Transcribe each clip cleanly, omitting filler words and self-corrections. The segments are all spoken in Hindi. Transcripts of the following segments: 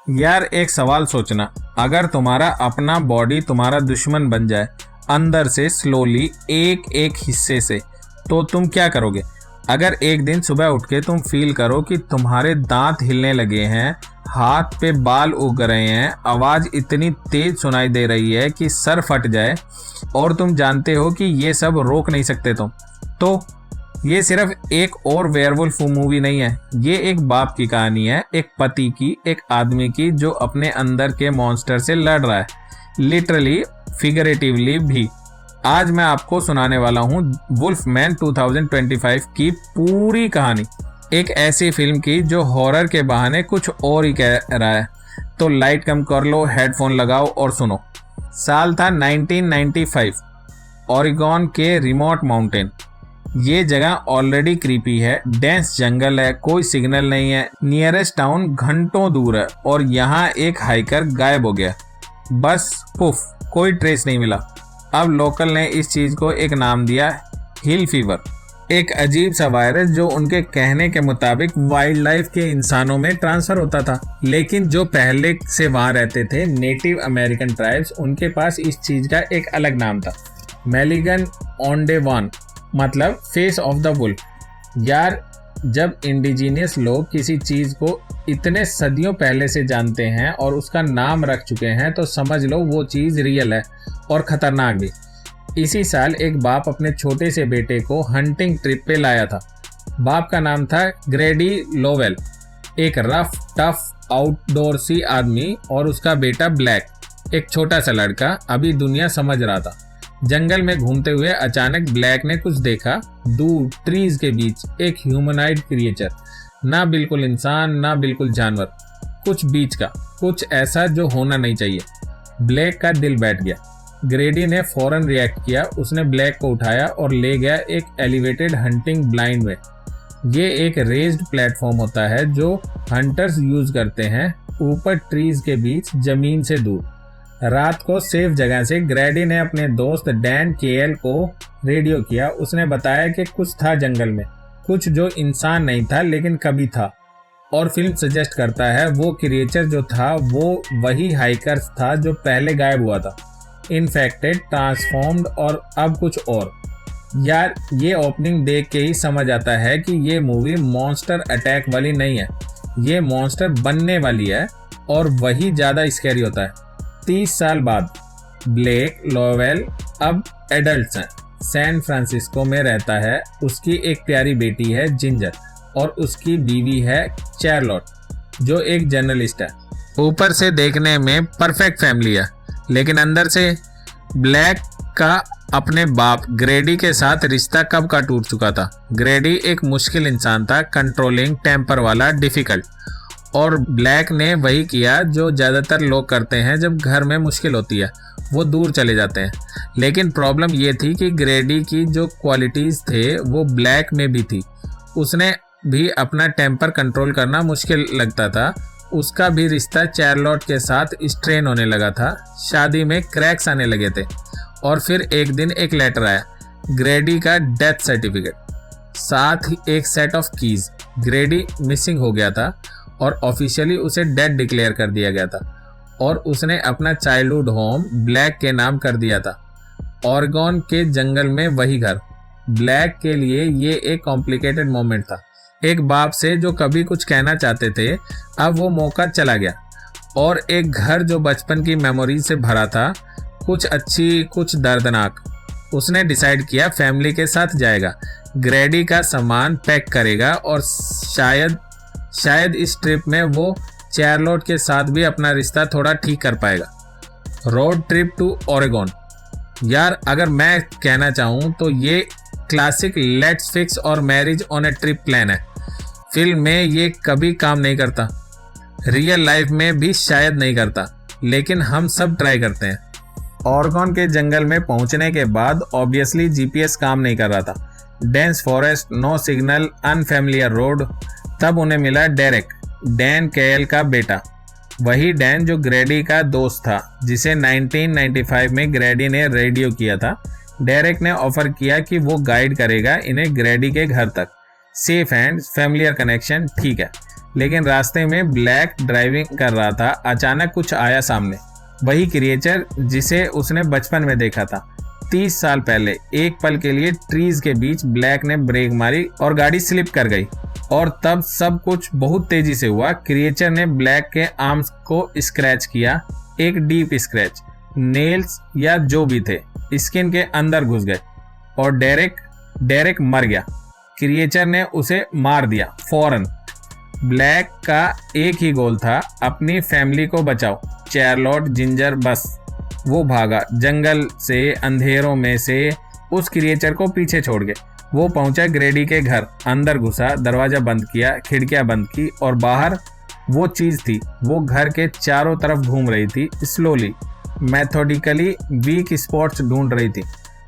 यार एक सवाल सोचना, अगर तुम्हारा अपना बॉडी तुम्हारा दुश्मन बन जाए अंदर से स्लोली एक एक हिस्से से, तो तुम क्या करोगे? अगर एक दिन सुबह उठ के तुम फील करो कि तुम्हारे दांत हिलने लगे हैं, हाथ पे बाल उग रहे हैं, आवाज़ इतनी तेज सुनाई दे रही है कि सर फट जाए, और तुम जानते हो कि ये सब रोक नहीं सकते तुम, तो ये सिर्फ एक और वेयरवुल्फ मूवी नहीं है। ये एक बाप की कहानी है, एक पति की, एक आदमी की जो अपने अंदर के मॉन्स्टर से लड़ रहा है, लिटरली फिगरेटिवली भी। आज मैं आपको सुनाने वाला हूँ वुल्फमैन 2025 की पूरी कहानी, एक ऐसी फिल्म की जो हॉरर के बहाने कुछ और ही कह रहा है। तो लाइट कम कर लो, हेडफोन लगाओ और सुनो। साल था 1995, ओरेगन के रिमोट माउंटेन। ये जगह ऑलरेडी क्रीपी है, डेंस जंगल है, कोई सिग्नल नहीं है, नियरेस्ट टाउन घंटों दूर है, और यहाँ एक हाइकर गायब हो गया। बस पुफ, कोई ट्रेस नहीं मिला। अब लोकल ने इस चीज को एक नाम दिया, हिल फीवर, एक अजीब सा वायरस जो उनके कहने के मुताबिक वाइल्ड लाइफ के इंसानों में ट्रांसफर होता था। लेकिन जो पहले से वहां रहते थे नेटिव अमेरिकन ट्राइब्स, उनके पास इस चीज का एक अलग नाम था, मेलिगन ओंडेवान, मतलब फेस ऑफ द वुल्फ। यार जब इंडिजीनियस लोग किसी चीज को इतने सदियों पहले से जानते हैं और उसका नाम रख चुके हैं, तो समझ लो वो चीज रियल है और खतरनाक भी। इसी साल एक बाप अपने छोटे से बेटे को हंटिंग ट्रिप पे लाया था। बाप का नाम था ग्रेडी लोवेल, एक रफ टफ आउटडोरसी आदमी, और उसका बेटा ब्लैक, एक छोटा सा लड़का, अभी दुनिया समझ रहा था। जंगल में घूमते हुए अचानक ब्लैक ने कुछ देखा, दूर ट्रीज के बीच एक ह्यूमनाइड क्रिएचर, ना बिल्कुल इंसान ना बिल्कुल जानवर, कुछ बीच का, कुछ ऐसा जो होना नहीं चाहिए। ब्लैक का दिल बैठ गया। ग्रेडी ने फौरन रिएक्ट किया, उसने ब्लैक को उठाया और ले गया एक एलिवेटेड हंटिंग ब्लाइंड में। ये एक रेज्ड प्लेटफॉर्म होता है जो हंटर्स यूज करते हैं, ऊपर ट्रीज के बीच जमीन से दूर। रात को सेफ जगह से ग्रेडी ने अपने दोस्त डैन केएल को रेडियो किया। उसने बताया कि कुछ था जंगल में, कुछ जो इंसान नहीं था लेकिन कभी था, और फिल्म सजेस्ट करता है वो क्रिएचर जो था वो वही हाइकर था जो पहले गायब हुआ था, इन्फेक्टेड, ट्रांसफॉर्म्ड और अब कुछ और। यार ये ओपनिंग देख के ही समझ आता है कि ये मूवी मॉन्स्टर अटैक वाली नहीं है, ये मॉन्स्टर बनने वाली है, और वही ज़्यादा स्कैरी होता है। 30 साल बाद ब्लेक लोवेल अब एडल्ट है, सैन फ्रांसिस्को में रहता है। उसकी एक प्यारी बेटी है जिंजर, और उसकी बीवी है चार्लोट जो एक जर्नलिस्ट है। ऊपर से देखने में परफेक्ट फैमिली है, लेकिन अंदर से ब्लैक का अपने बाप ग्रेडी के साथ रिश्ता कब का टूट चुका था। ग्रेडी एक मुश्किल इंसान था, कंट्रोलिंग, टेम्पर वाला, डिफिकल्ट, और ब्लैक ने वही किया जो ज़्यादातर लोग करते हैं जब घर में मुश्किल होती है, वो दूर चले जाते हैं। लेकिन प्रॉब्लम ये थी कि ग्रेडी की जो क्वालिटीज़ थे वो ब्लैक में भी थी। उसने भी अपना टेम्पर कंट्रोल करना मुश्किल लगता था। उसका भी रिश्ता चार्लोट के साथ स्ट्रेन होने लगा था, शादी में क्रैक्स आने लगे थे। और फिर एक दिन एक लेटर आया, ग्रेडी का डेथ सर्टिफिकेट, साथ ही एक सेट ऑफ कीज। ग्रेडी मिसिंग हो गया था और ऑफिशियली उसे डेड डिक्लेयर कर दिया गया था, और उसने अपना चाइल्डहुड होम ब्लैक के नाम कर दिया था। ओरेगन के जंगल में वही घर। ब्लैक के लिए ये एक कॉम्प्लिकेटेड मोमेंट था, एक बाप से जो कभी कुछ कहना चाहते थे, अब वो मौका चला गया, और एक घर जो बचपन की मेमोरीज से भरा था, कुछ अच्छी कुछ दर्दनाक। उसने डिसाइड किया फैमिली के साथ जाएगा, ग्रेडी का सामान पैक करेगा, और शायद इस ट्रिप में वो चार्लोट के साथ भी अपना रिश्ता थोड़ा ठीक कर पाएगा। Road trip to Oregon. यार अगर मैं कहना चाहूँ तो ये classic let's fix our marriage on a trip plan है। फिल्म में ये कभी काम नहीं करता, रियल लाइफ में भी शायद नहीं करता, लेकिन हम सब ट्राई करते हैं। ओरेगन के जंगल में पहुंचने के बाद ऑब्वियसली जीपीएस काम नहीं कर रहा था, dense forest, no signal, unfamiliar road. तब उन्हें मिला डेरेक, डैन केएल का बेटा, वही डैन जो ग्रेडी का दोस्त था, जिसे 1995 में ग्रेडी ने रेडियो किया था। डेरेक ने ऑफर किया कि वो गाइड करेगा इन्हें ग्रेडी के घर तक। सेफ हैंड्स, फैमिलियर कनेक्शन, ठीक है। लेकिन रास्ते में ब्लैक ड्राइविंग कर रहा था। अचानक कुछ आया सामने, वही क्रिएचर जिसे उसने बचपन में देखा था 30 साल पहले। एक पल के लिए ट्रीज के बीच ब्लैक ने ब्रेक मारी और गाड़ी स्लिप कर गई, और तब सब कुछ बहुत तेजी से हुआ। क्रिएचर ने ब्लैक के आर्म्स को स्क्रैच किया, एक डीप स्क्रैच। नेल्स या जो भी थे स्किन के अंदर घुस गए, और डेरेक मर गया। क्रिएचर ने उसे मार दिया फौरन। ब्लैक का एक ही गोल था, अपनी फैमिली को बचाओ। चार्लोट, जिंजर, बस वो भागा जंगल से, अंधेरों में से, उस क्रिएचर को पीछे छोड़ के। वो पहुंचा ग्रेडी के घर, अंदर घुसा, दरवाजा बंद किया, खिड़कियां बंद की, और बाहर वो चीज थी। वो घर के चारों तरफ घूम रही थी, स्लोली, मेथोडिकली, वीक स्पॉट्स ढूंढ रही थी।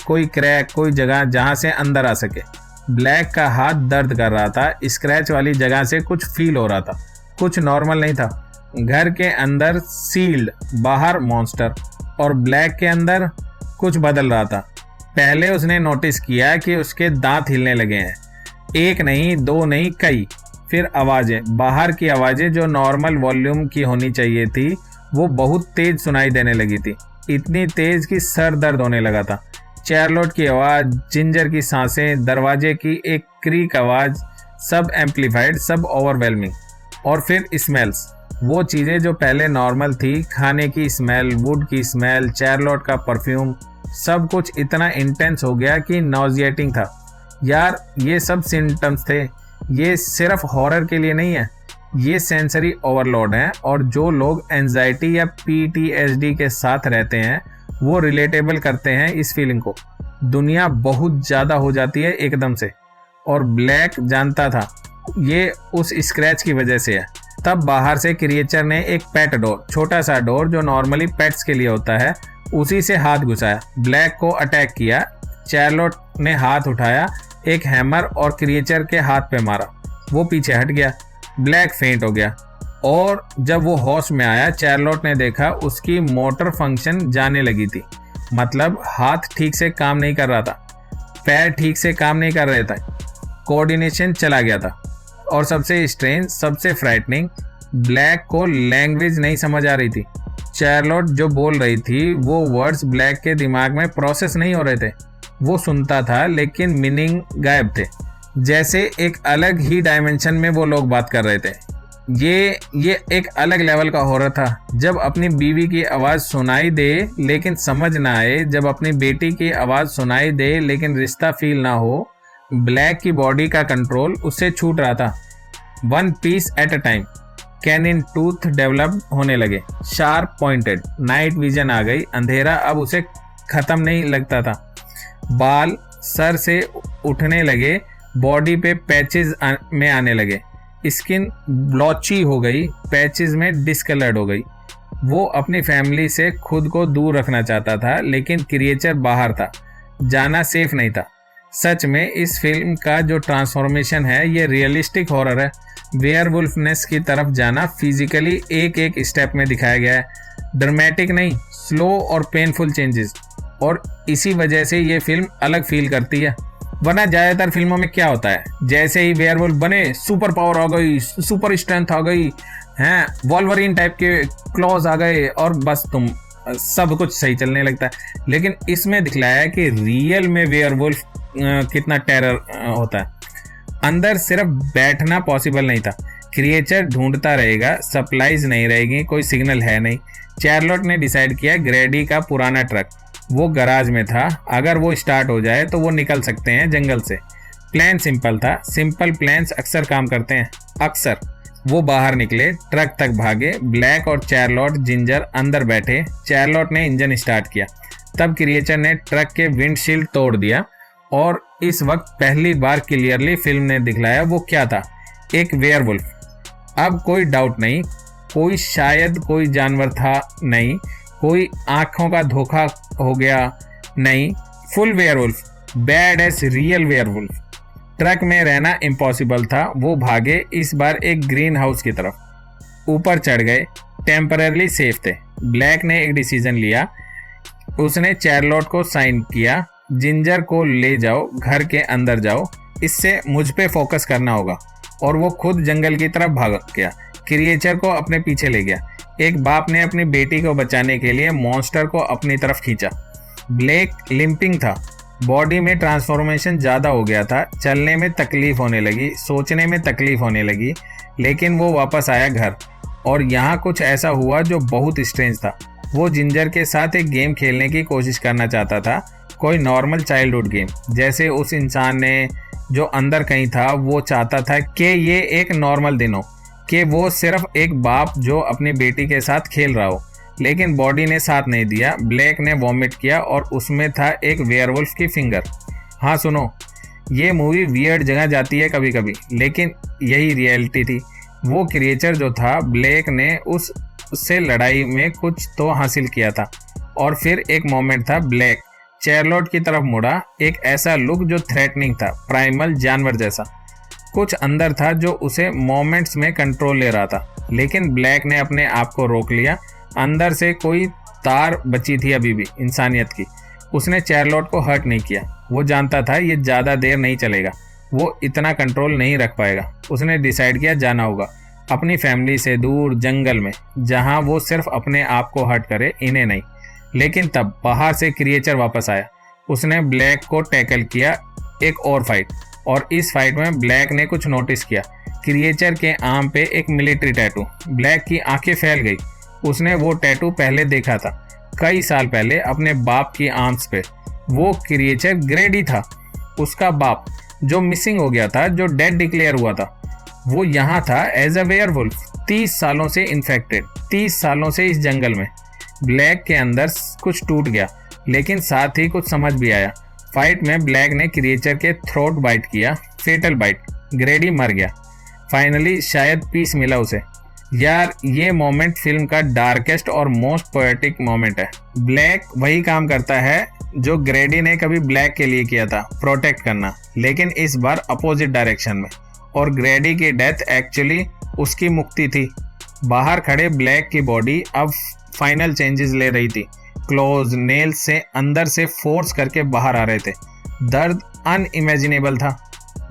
कोई क्रैक, कोई जगह जहां से अंदर आ सके। ब्लैक का हाथ दर्द कर रहा था, स्क्रैच वाली जगह से कुछ फील हो रहा था, कुछ नॉर्मल नहीं था। घर के अंदर सील्ड, बाहर मॉन्स्टर, और ब्लैक के अंदर कुछ बदल रहा था। पहले उसने नोटिस किया कि उसके दांत हिलने लगे हैं, एक नहीं, दो नहीं, कई। फिर आवाजें, बाहर की आवाजें जो नॉर्मल वॉल्यूम की होनी चाहिए थी, वो बहुत तेज सुनाई देने लगी थी, इतनी तेज कि सर दर्द होने लगा था। चार्लोट की आवाज, जिंजर की सांसें, दरवाजे की एक क्रीक आवाज, सब एम्पलीफाइड, सब ओवरवेलमिंग। और फिर स्मेल्स, वो चीजें जो पहले नॉर्मल थी, खाने की स्मेल, वुड की स्मेल, चार्लोट का परफ्यूम, सब कुछ इतना इंटेंस हो गया कि नॉजिएटिंग था। यार ये सब सिम्टम्स थे, ये सिर्फ हॉरर के लिए नहीं है, ये सेंसरी ओवरलोड है। और जो लोग एंजाइटी या PTSD के साथ रहते हैं वो रिलेटेबल करते हैं इस फीलिंग को। दुनिया बहुत ज़्यादा हो जाती है एकदम से, और ब्लैक जानता था ये उस स्क्रैच की वजह से है। तब बाहर से क्रिएचर ने एक पेट डोर, छोटा सा डोर जो नॉर्मली पेट्स के लिए होता है, उसी से हाथ घुसाया, ब्लैक को अटैक किया। चार्लोट ने हाथ उठाया, एक हैमर, और क्रिएचर के हाथ पे मारा। वो पीछे हट गया, ब्लैक फेंट हो गया, और जब वो होश में आया, चार्लोट ने देखा उसकी मोटर फंक्शन जाने लगी थी। मतलब हाथ ठीक से काम नहीं कर रहा था, पैर ठीक से काम नहीं कर रहे थे, कोऑर्डिनेशन चला गया था। और सबसे स्ट्रेंज, सबसे फ्राइटनिंग, ब्लैक को लैंग्वेज नहीं समझ आ रही थी। चार्लोट जो बोल रही थी वो वर्ड्स ब्लैक के दिमाग में प्रोसेस नहीं हो रहे थे। वो सुनता था लेकिन मीनिंग गायब थे, जैसे एक अलग ही डायमेंशन में वो लोग बात कर रहे थे। ये एक अलग लेवल का हॉरर था। जब अपनी बीवी की आवाज़ सुनाई दे लेकिन समझ ना आए, जब अपनी बेटी की आवाज़ सुनाई दे लेकिन रिश्ता फील ना हो, ब्लैक की बॉडी का कंट्रोल उससे छूट रहा था। One piece at a time. Canine tooth develop होने लगे, शार्प पॉइंटेड, नाइट विजन आ गई। अंधेरा अब उसे खत्म नहीं लगता था। बाल सर से उठने लगे, बॉडी पे पैचेस में आने लगे, स्किन ब्लॉची हो गई, पैचेस में डिस्कलर्ड हो गई। वो अपनी फैमिली से खुद को दूर रखना चाहता था, लेकिन क्रिएचर बाहर था, जाना सेफ नहीं था। सच में इस फिल्म का जो ट्रांसफॉर्मेशन है ये रियलिस्टिक हॉरर है। वेयरवुल्फनेस की तरफ जाना फिजिकली एक एक स्टेप में दिखाया गया है, ड्रामेटिक नहीं, स्लो और पेनफुल चेंजेस। और इसी वजह से ये फिल्म अलग फील करती है। वरना ज़्यादातर फिल्मों में क्या होता है, जैसे ही वेयरवुल्फ बने सुपर पावर आ गई, सुपर स्ट्रेंथ आ गई, हैं वॉल्वरिन टाइप के क्लॉज आ गए, और बस तुम सब कुछ सही चलने लगता है। लेकिन इसमें दिखलाया है कि रियल में वेयरवुल्फ कितना टेरर होता है। अंदर सिर्फ बैठना पॉसिबल नहीं था, क्रिएचर ढूंढता रहेगा, सप्लाईज नहीं रहेगी, कोई सिग्नल है नहीं। चार्लोट ने डिसाइड किया ग्रेडी का पुराना ट्रक वो गराज में था, अगर वो स्टार्ट हो जाए तो वो निकल सकते हैं जंगल से। प्लान सिंपल था, सिंपल प्लान्स अक्सर काम करते हैं। अक्सर वो बाहर निकले, ट्रक तक भागे, ब्लैक और चार्लोट, जिंजर अंदर बैठे। चार्लोट ने इंजन स्टार्ट किया, तब क्रिएचर ने ट्रक के विंडशील्ड तोड़ दिया। और इस वक्त पहली बार क्लियरली फिल्म ने दिखलाया वो क्या था, एक वेयरवुल्फ। अब कोई डाउट नहीं, कोई शायद कोई जानवर था नहीं, कोई आंखों का धोखा हो गया नहीं, full werewolf, bad as real werewolf. Truck में रहना इम्पॉसिबल था। वो भागे, इस बार एक ग्रीन हाउस की तरफ। ऊपर चढ़ गए, टेम्पररली सेफ थे। ब्लैक ने एक डिसीजन लिया, उसने चार्लोट को साइन किया, जिंजर को ले जाओ, घर के अंदर जाओ, इससे मुझ पे फोकस करना होगा। और वो खुद जंगल की तरफ भाग गया, क्रिएचर को अपने पीछे ले गया। एक बाप ने अपनी बेटी को बचाने के लिए मॉन्स्टर को अपनी तरफ खींचा। ब्लेक लिंपिंग था, बॉडी में ट्रांसफॉर्मेशन ज़्यादा हो गया था, चलने में तकलीफ होने लगी, सोचने में तकलीफ होने लगी, लेकिन वो वापस आया घर। और यहाँ कुछ ऐसा हुआ जो बहुत स्ट्रेंज था। वो जिंजर के साथ एक गेम खेलने की कोशिश करना चाहता था, कोई नॉर्मल चाइल्डहुड गेम, जैसे उस इंसान ने जो अंदर कहीं था वो चाहता था कि ये एक नॉर्मल दिन हो, कि वो सिर्फ एक बाप जो अपनी बेटी के साथ खेल रहा हो। लेकिन बॉडी ने साथ नहीं दिया। ब्लैक ने वॉमिट किया और उसमें था एक वेयरवुल्फ की फिंगर। हाँ सुनो, ये मूवी वियर्ड जगह जाती है कभी कभी, लेकिन यही रियलिटी थी। वो क्रिएचर जो था, ब्लैक ने उससे लड़ाई में कुछ तो हासिल किया था। और फिर एक मोमेंट था, ब्लैक चार्लोट की तरफ मुड़ा, एक ऐसा लुक जो थ्रेटनिंग था, प्राइमल जानवर जैसा। कुछ अंदर था जो उसे मोमेंट्स में कंट्रोल ले रहा था, लेकिन ब्लैक ने अपने आप को रोक लिया। अंदर से कोई तार बची थी अभी भी इंसानियत की। उसने चार्लोट को हर्ट नहीं किया। वो जानता था ये ज़्यादा देर नहीं चलेगा, वो इतना कंट्रोल नहीं रख पाएगा। उसने डिसाइड किया जाना होगा अपनी फैमिली से दूर, जंगल में, जहाँ वो सिर्फ अपने आप को हर्ट करे, इन्हें नहीं। लेकिन तब बाहर से क्रिएचर वापस आया। उसने ब्लैक को टैकल किया। एक और फाइट, और इस फाइट में ब्लैक ने कुछ नोटिस किया। क्रिएचर के आर्म पे एक मिलिट्री टैटू। ब्लैक की आंखें फैल गई। उसने वो टैटू पहले देखा था, कई साल पहले, अपने बाप की आर्म्स पे। वो क्रिएचर ग्रेडी था, उसका बाप, जो मिसिंग हो गया था, जो डेड डिक्लेयर हुआ था। वो यहाँ था एज अ वेयरवुल्फ, 30 सालों से इन्फेक्टेड, 30 सालों से इस जंगल में। ब्लैक के अंदर कुछ टूट गया, लेकिन साथ ही कुछ समझ भी आया। फाइट में ब्लैक ने क्रिएचर के थ्रोट बाइट किया, फेटल बाइट। ग्रेडी मर गया। फाइनली शायद पीस मिला उसे। यार, ये मोमेंट फिल्म का डार्केस्ट और मोस्ट पोएटिक मोमेंट है। ब्लैक वही काम करता है जो ग्रेडी ने कभी ब्लैक के लिए किया था, प्रोटेक्ट करना, लेकिन इस बार अपोजिट डायरेक्शन में। और ग्रेडी की डेथ एक्चुअली उसकी मुक्ति थी। बाहर खड़े ब्लैक की बॉडी अब फाइनल चेंजेस ले रही थी। क्लोज, नेल्स से अंदर से फोर्स करके बाहर आ रहे थे। दर्द अनइमेजिनेबल था।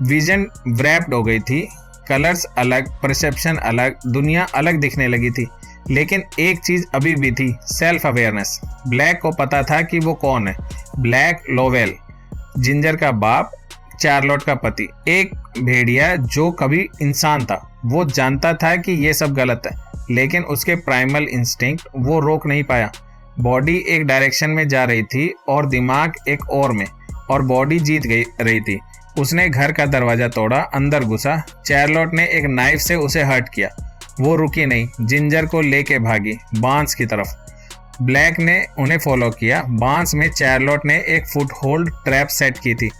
विजन व्रैप्ड हो गई थी। कलर्स अलग, परसेप्शन अलग, दुनिया अलग दिखने लगी थी। लेकिन एक चीज अभी भी थी, सेल्फ अवेयरनेस। ब्लैक को पता था कि वो कौन है। ब्लैक लोवेल, जिंजर का बाप, चार्लोट का पति, एक भेड़िया जो कभी इंसान था। वो जानता था कि ये सब गलत है, लेकिन उसके प्राइमल इंस्टिंक्ट वो रोक नहीं पाया। बॉडी एक डायरेक्शन में जा रही थी और दिमाग एक और में, और बॉडी जीत रही थी। उसने घर का दरवाजा तोड़ा, अंदर घुसा। चार्लोट ने एक नाइफ से उसे हर्ट किया। वो रुकी नहीं, जिंजर को लेके भागी बांस की तरफ। ब्लैक ने उन्हें फॉलो किया। बांस में चार्लोट ने एक फुट होल्ड ट्रैप सेट की थी।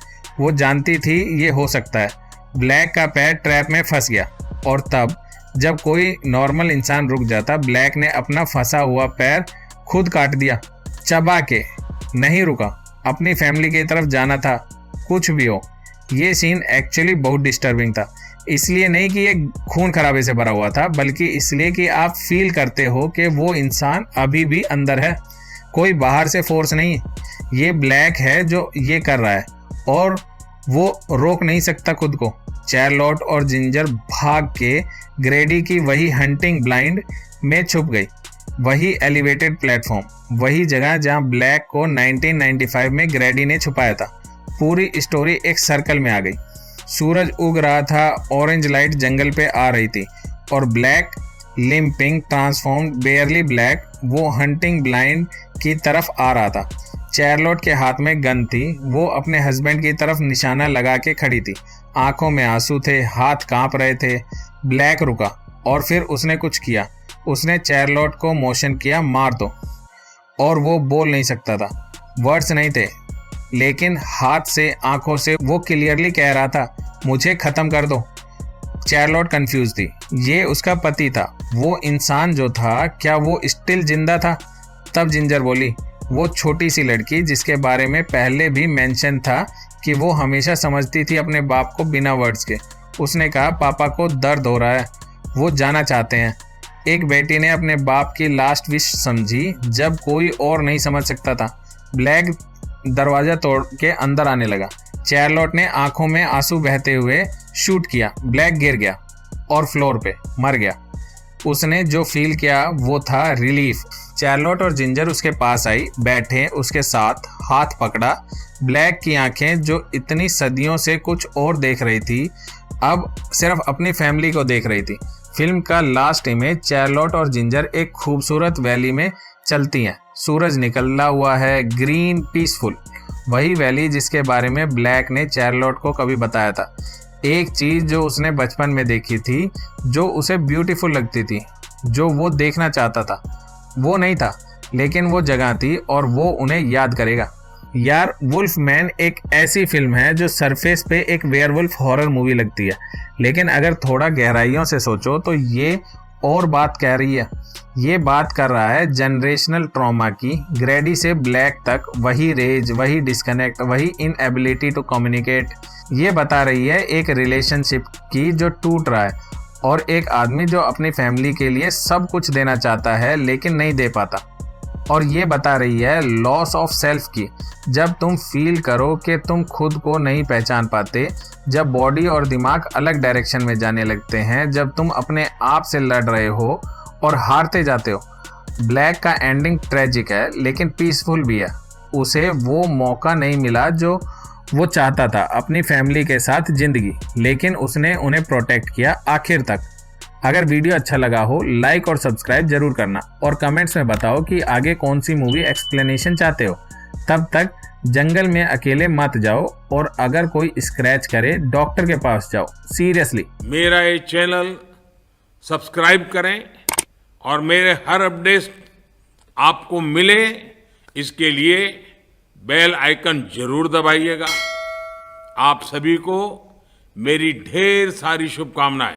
वो जानती थी ये हो सकता है। ब्लैक का पैर ट्रैप में फंस गया, और तब जब कोई नॉर्मल इंसान रुक जाता, ब्लैक ने अपना फंसा हुआ पैर खुद काट दिया, चबा के। नहीं रुका, अपनी फैमिली की तरफ जाना था, कुछ भी हो। ये सीन एक्चुअली बहुत डिस्टर्बिंग था। इसलिए नहीं कि ये खून खराबे से भरा हुआ था, बल्कि इसलिए कि आप फील करते हो कि वो इंसान अभी भी अंदर है, कोई बाहर से फोर्स नहीं। ये ब्लैक है जो ये कर रहा है, और वो रोक नहीं सकता खुद को। चार्लोट और जिंजर भाग के ग्रेडी की वही हंटिंग ब्लाइंड में छुप गई। वही एलिवेटेड प्लेटफॉर्म, वही जगह जहां ब्लैक को 1995 में ग्रेडी ने छुपाया था। पूरी स्टोरी एक सर्कल में आ गई। सूरज उग रहा था, ऑरेंज लाइट जंगल पे आ रही थी, और ब्लैक, लिम्पिंग, ट्रांसफॉर्म्ड, बेयरली ब्लैक, वो हंटिंग ब्लाइंड की तरफ आ रहा था। चार्लोट के हाथ में गन थी। वो अपने हस्बैंड की तरफ निशाना लगा के खड़ी थी। आंखों में आंसू थे, हाथ कांप रहे थे। ब्लैक रुका, और फिर उसने कुछ किया। उसने चार्लोट को मोशन किया, मार दो। और वो बोल नहीं सकता था, वर्ड्स नहीं थे, लेकिन हाथ से, आंखों से वो क्लियरली कह रहा था, मुझे खत्म कर दो। चार्लोट कंफ्यूज थी। ये उसका पति था, वो इंसान जो था, क्या वो स्टिल जिंदा था? तब जिंजर बोली, वो छोटी सी लड़की जिसके बारे में पहले भी मेंशन था कि वो हमेशा समझती थी अपने बाप को बिना वर्ड्स के। उसने कहा, पापा को दर्द हो रहा है, वो जाना चाहते हैं। एक बेटी ने अपने बाप की लास्ट विश समझी जब कोई और नहीं समझ सकता था। ब्लैक दरवाजा तोड़ के अंदर आने लगा। चार्लोट ने आंखों में आंसू बहते हुए शूट किया। ब्लैक गिर गया। और फ्लोर पे मर गया। उसने जो फील किया वो था रिलीफ। चार्लोट और जिंजर उसके पास आई, बैठे उसके साथ, हाथ पकड़ा। ब्लैक की आंखें जो इतनी सदियों से कुछ और देख रही थी, अब सिर्फ अपनी फैमिली को देख रही थी। फिल्म का लास्ट इमेज चार्लोट और जिंजर एक खूबसूरत वैली में चलती हैं। सूरज निकला हुआ है, ग्रीन, पीसफुल। वही वैली जिसके बारे में ब्लैक ने चार्लोट को कभी बताया था। एक चीज़ जो उसने बचपन में देखी थी, जो उसे ब्यूटीफुल लगती थी, जो वो देखना चाहता था, वो नहीं था, लेकिन वो जगह थी और वो उन्हें याद करेगा। यार, वुल्फ मैन एक ऐसी फिल्म है जो सरफेस पे एक वेयरवुल्फ हॉरर मूवी लगती है, लेकिन अगर थोड़ा गहराइयों से सोचो तो ये और बात कह रही है। ये बात कर रहा है जनरेशनल ट्रॉमा की। ग्रेडी से ब्लैक तक वही रेज, वही डिस्कनेक्ट, वही इनएबिलिटी टू कम्युनिकेट। ये बता रही है एक रिलेशनशिप की जो टूट रहा है, और एक आदमी जो अपनी फैमिली के लिए सब कुछ देना चाहता है लेकिन नहीं दे पाता। और ये बता रही है लॉस ऑफ सेल्फ की। जब तुम फील करो कि तुम खुद को नहीं पहचान पाते, जब बॉडी और दिमाग अलग डायरेक्शन में जाने लगते हैं, जब तुम अपने आप से लड़ रहे हो और हारते जाते हो। ब्लैक का एंडिंग ट्रेजिक है लेकिन पीसफुल भी है। उसे वो मौका नहीं मिला जो वो चाहता था, अपनी फैमिली के साथ जिंदगी, लेकिन उसने उन्हें प्रोटेक्ट किया आखिर तक। अगर वीडियो अच्छा लगा हो, लाइक और सब्सक्राइब जरूर करना, और कमेंट्स में बताओ कि आगे कौन सी मूवी एक्सप्लेनेशन चाहते हो। तब तक जंगल में अकेले मत जाओ, और अगर कोई स्क्रैच करे डॉक्टर के पास जाओ, सीरियसली। मेरा ये चैनल सब्सक्राइब करें और मेरे हर अपडेट आपको मिले, इसके लिए बेल आइकन जरूर दबाइएगा। आप सभी को मेरी ढेर सारी शुभकामनाएं।